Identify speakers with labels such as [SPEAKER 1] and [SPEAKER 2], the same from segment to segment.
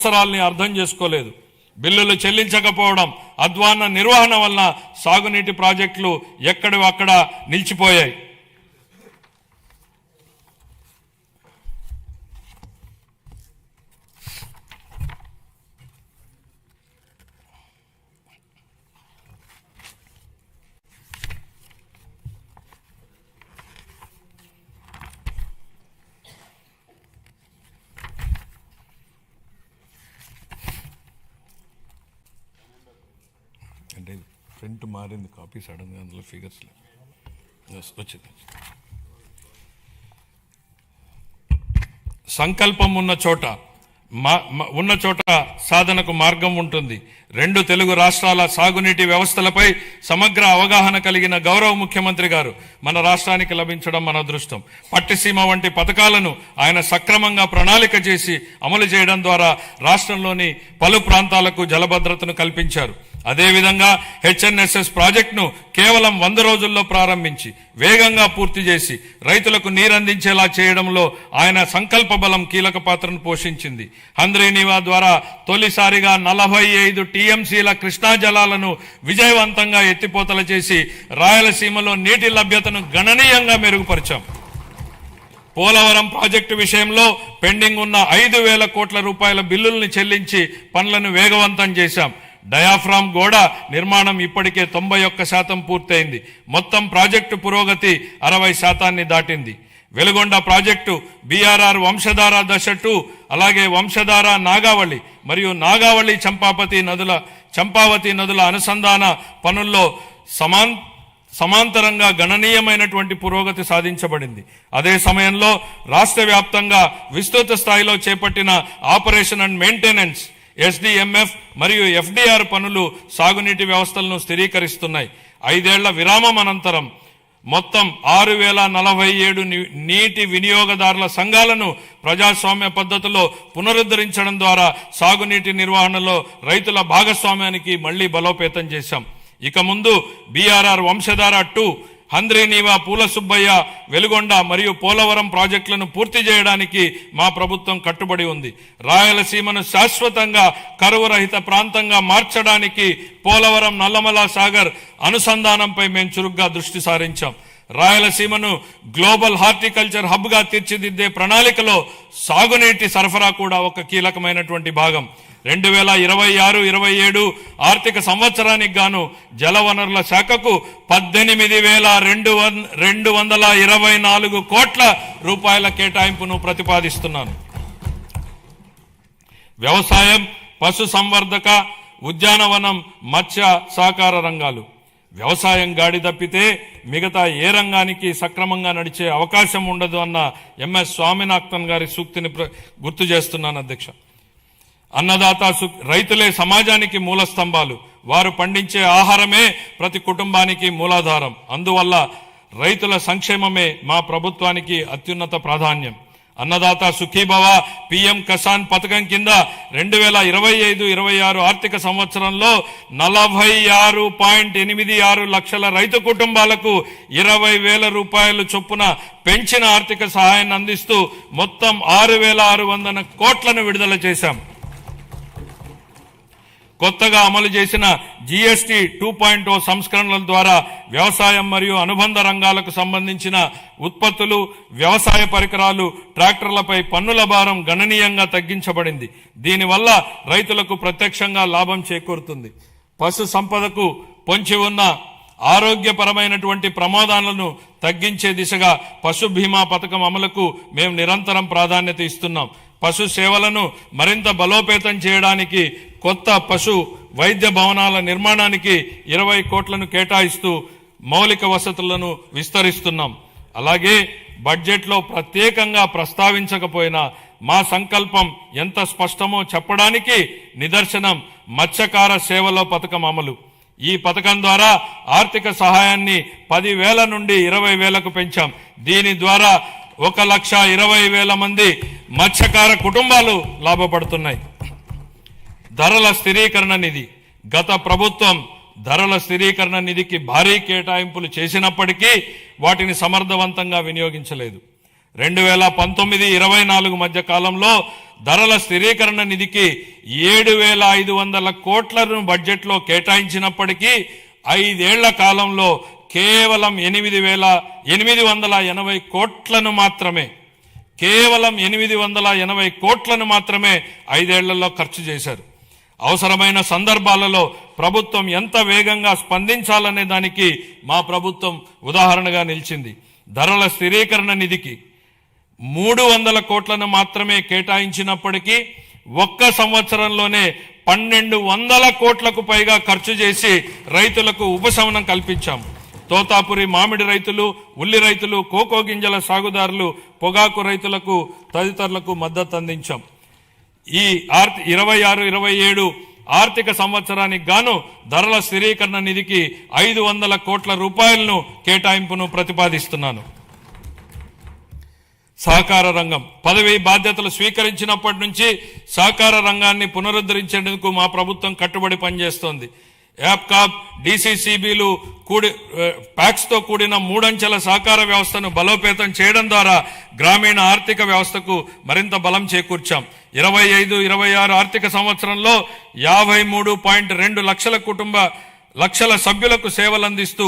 [SPEAKER 1] అవసరాల్ని అర్థం చేసుకోలేదు. బిల్లులు చెల్లించకపోవడం, అధ్వాన్న నిర్వహణ వలన సాగునీటి ప్రాజెక్టులు ఎక్కడివి అక్కడ నిలిచిపోయాయి. అంటే ప్రింట్ మారింది, కాపీ సడన్గా అందులో ఫిగర్స్ వచ్చింది. సంకల్పం ఉన్న చోట సాధనకు మార్గం ఉంటుంది. 2 తెలుగు రాష్ట్రాల సాగునీటి వ్యవస్థలపై సమగ్ర అవగాహన కలిగిన గౌరవ ముఖ్యమంత్రి గారు మన రాష్ట్రానికి లభించడం మన అదృష్టం. పట్టిసీమ వంటి పథకాలను ఆయన సక్రమంగా ప్రణాళిక చేసి అమలు చేయడం ద్వారా రాష్ట్రంలోని పలు ప్రాంతాలకు జలభద్రతను కల్పించారు. అదేవిధంగా HNSS ప్రాజెక్టును కేవలం 100 రోజుల్లో ప్రారంభించి వేగంగా పూర్తి చేసి రైతులకు నీరందించేలా చేయడంలో ఆయన సంకల్ప బలం కీలక పాత్రను పోషించింది. హంద్రీనీవా ద్వారా తొలిసారిగా 45 TMCల కృష్ణా జలాలను విజయవంతంగా ఎత్తిపోతల చేసి రాయలసీమలో నీటి లభ్యతను గణనీయంగా మెరుగుపరిచాం. పోలవరం ప్రాజెక్టు విషయంలో పెండింగ్ ఉన్న 5,000 కోట్ల రూపాయల బిల్లుల్ని చెల్లించి పనులను వేగవంతం చేశాం. డయాఫ్రామ్ గోడ నిర్మాణం ఇప్పటికే 91% పూర్తయింది. మొత్తం ప్రాజెక్టు పురోగతి 60% దాటింది. వెలుగొండ ప్రాజెక్టు BRR వంశధార దశ 2, అలాగే వంశధార నాగావళి మరియు నాగావళి చంపావతి నదుల అనుసంధాన పనుల్లో సమాంతరంగా గణనీయమైనటువంటి పురోగతి సాధించబడింది. అదే సమయంలో రాష్ట్ర వ్యాప్తంగా విస్తృత స్థాయిలో చేపట్టిన ఆపరేషన్ అండ్ మెయింటెనెన్స్ SDMF మరియు FDR పనులు సాగునీటి వ్యవస్థలను స్థిరీకరిస్తున్నాయి. 5 ఏళ్ల విరామం అనంతరం మొత్తం 6,047 నీటి వినియోగదారుల సంఘాలను ప్రజాస్వామ్య పద్ధతిలో పునరుద్ధరించడం ద్వారా సాగునీటి నిర్వహణలో రైతుల భాగస్వామ్యానికి మళ్లీ బలోపేతం చేశాం. ఇక ముందు BRR వంశధార 2, హంద్రీనీవా, పూల సుబ్బయ్య, వెలుగొండ మరియు పోలవరం ప్రాజెక్టులను పూర్తి చేయడానికి మా ప్రభుత్వం కట్టుబడి ఉంది. రాయలసీమను శాశ్వతంగా కరువు రహిత ప్రాంతంగా మార్చడానికి పోలవరం నల్లమల సాగర్ అనుసంధానంపై మేము చురుగ్గా దృష్టి సారించాం. రాయలసీమను గ్లోబల్ హార్టికల్చర్ హబ్గా తీర్చిదిద్దే ప్రణాళికలో సాగునీటి సరఫరా కూడా ఒక కీలకమైనటువంటి భాగం. 2026-27 ఆర్థిక సంవత్సరానికి గాను జలవనరుల శాఖకు 18,224 కోట్ల రూపాయల కేటాయింపును ప్రతిపాదిస్తున్నాను. వ్యవసాయం, పశు సంవర్ధక, ఉద్యానవనం, మత్స్య సహకార రంగాలు. వ్యవసాయం గాడి తప్పితే మిగతా ఏ రంగానికి సక్రమంగా నడిచే అవకాశం ఉండదు అన్న MS స్వామినాథన్ గారి సూక్తిని గుర్తు చేస్తున్నాను అధ్యక్ష. అన్నదాత రైతులే సమాజానికి మూల స్తంభాలు. వారు పండించే ఆహారమే ప్రతి కుటుంబానికి మూలాధారం. అందువల్ల రైతుల సంక్షేమమే మా ప్రభుత్వానికి అత్యున్నత ప్రాధాన్యం. అన్నదాత సుఖీభవ PM కిసాన్ పథకం కింద 2025-26 ఆర్థిక సంవత్సరంలో 46.86 లక్షల రైతు కుటుంబాలకు 20,000 రూపాయలు చొప్పున పెంచిన ఆర్థిక సహాయాన్ని అందిస్తూ మొత్తం 6,600 కోట్లను విడుదల చేశాం. కొత్తగా అమలు చేసిన GST 2.0 సంస్కరణల ద్వారా వ్యవసాయం మరియు అనుబంధ రంగాలకు సంబంధించిన ఉత్పత్తులు, వ్యవసాయ పరికరాలు, ట్రాక్టర్లపై పన్నుల భారం గణనీయంగా తగ్గించబడింది. దీనివల్ల రైతులకు ప్రత్యక్షంగా లాభం చేకూరుతుంది. పశు సంపదకు పొంచి ఉన్న ఆరోగ్యపరమైనటువంటి ప్రమాదాలను తగ్గించే దిశగా పశు బీమా పథకం అమలుకు మేము నిరంతరం ప్రాధాన్యత ఇస్తున్నాం. పశు సేవలను మరింత బలోపేతం చేయడానికి కొత్త పశు వైద్య భవనాల నిర్మాణానికి 20 కోట్లను కేటాయిస్తూ మౌలిక వసతులను విస్తరిస్తున్నాం. అలాగే బడ్జెట్లో ప్రత్యేకంగా ప్రస్తావించకపోయినా మా సంకల్పం ఎంత స్పష్టమో చెప్పడానికి నిదర్శనం మత్స్యకార సేవలో పథకం అమలు. ఈ పథకం ద్వారా ఆర్థిక సహాయాన్ని 10,000 నుండి 20,000కు పెంచాం. దీని ద్వారా 1,20,000 మంది మత్స్యకార కుటుంబాలు లాభపడుతున్నాయి. ధరల స్థిరీకరణ నిధి. గత ప్రభుత్వం ధరల స్థిరీకరణ నిధికి భారీ కేటాయింపులు చేసినప్పటికీ వాటిని సమర్థవంతంగా వినియోగించలేదు. 2019-24 మధ్య కాలంలో ధరల స్థిరీకరణ నిధికి 7,500 కోట్లను బడ్జెట్లో కేటాయించినప్పటికీ 5 ఏళ్ల కాలంలో కేవలం 8,880 కోట్లను మాత్రమే కేవలం 880 కోట్లను మాత్రమే 5 ఏళ్లలో ఖర్చు చేశారు. అవసరమైన సందర్భాలలో ప్రభుత్వం ఎంత వేగంగా స్పందించాలనే దానికి మా ప్రభుత్వం ఉదాహరణగా నిలిచింది. ధరల స్థిరీకరణ నిధికి 300 కోట్లను మాత్రమే కేటాయించినప్పటికీ ఒక్క సంవత్సరంలోనే 1,200 కోట్లకు పైగా ఖర్చు చేసి రైతులకు ఉపశమనం కల్పించాం. తోతాపురి మామిడి రైతులు, ఉల్లి రైతులు, కోకో గింజల సాగుదారులు, పొగాకు రైతులకు తదితరులకు మద్దతు అందించాం. ఈ 26-27 ఆర్థిక సంవత్సరానికి గాను ధరల స్థిరీకరణ నిధికి 500 కోట్ల రూపాయలను కేటాయింపును ప్రతిపాదిస్తున్నాను. సహకార రంగం పదవి బాధ్యతలు స్వీకరించినప్పటి నుంచి సహకార రంగాన్ని పునరుద్ధరించేందుకు మా ప్రభుత్వం కట్టుబడి పనిచేస్తోంది. యాప్కాప్, డీసీసీబీలు ప్యాక్స్తో కూడిన 3 అంచెల సహకార వ్యవస్థను బలోపేతం చేయడం ద్వారా గ్రామీణ ఆర్థిక వ్యవస్థకు మరింత బలం చేకూర్చాం. 25-26 ఆర్థిక సంవత్సరంలో 53.2 లక్షల సభ్యులకు సేవలందిస్తూ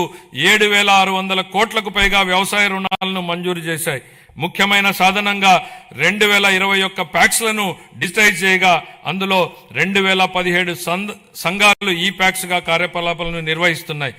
[SPEAKER 1] 7,600 కోట్లకు పైగా వ్యవసాయ రుణాలను మంజూరు చేశాయి. ముఖ్యమైన సాధనంగా 2021 ప్యాక్స్లను డిజిటైజ్ చేయగా అందులో 2017 సంఘాలు ఈ ప్యాక్స్ గా కార్యకలాపాలను నిర్వహిస్తున్నాయి.